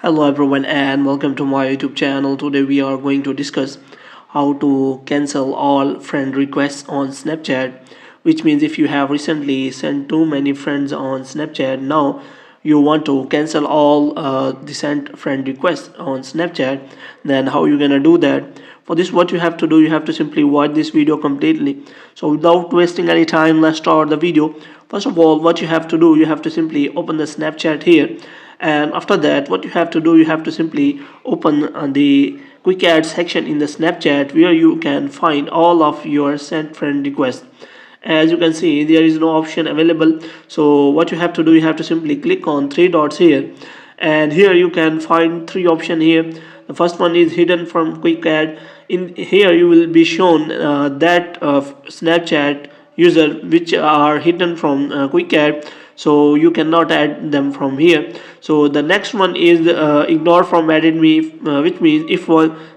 Hello everyone and welcome to my YouTube channel. Today we are going to discuss how to cancel all friend requests on Snapchat, which means if you have recently sent too many friends on Snapchat, now you want to cancel all the sent friend requests on Snapchat, then how you gonna do that? For this, what you have to do, you have to simply watch this video completely. So without wasting any time, let's start the video. First of all, what you have to do, you have to simply open the Snapchat here, and after that what you have to do, you have to simply open the quick add section in the Snapchat, where you can find all of your sent friend requests. As you can see, there is no option available, so what you have to do, you have to simply click on three dots here, and here you can find three options here. The first one is hidden from quick add. In here you will be shown that Snapchat user which are hidden from quick add, so you cannot add them from here. So the next one is ignore from added me, which means if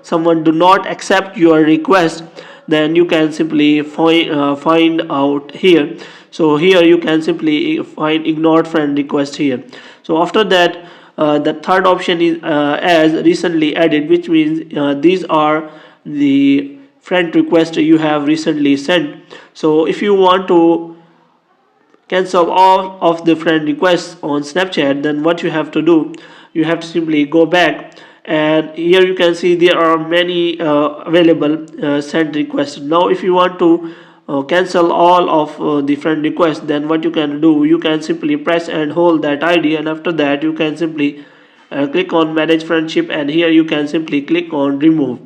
someone do not accept your request, then you can simply find out here. So here you can simply find ignored friend request here. So after that, the third option is as recently added, which means these are the friend request you have recently sent. So if you want to cancel all of the friend requests on Snapchat, then what you have to do, you have to simply go back, and here you can see there are many available send requests. Now if you want to cancel all of the friend requests, then what you can do, you can simply press and hold that ID, and after that you can simply click on manage friendship, and here you can simply click on remove.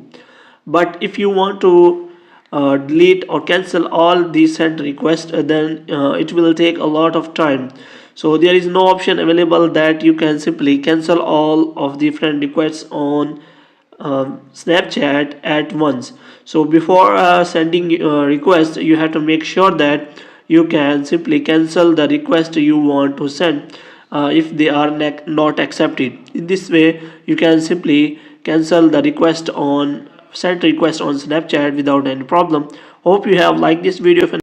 But if you want to delete or cancel all these sent requests, then it will take a lot of time. So there is no option available that you can simply cancel all of the friend requests on Snapchat at once. So before sending requests, you have to make sure that you can simply cancel the request you want to send if they are not accepted. In this way you can simply cancel the request on sent request on Snapchat without any problem. Hope you have liked this video.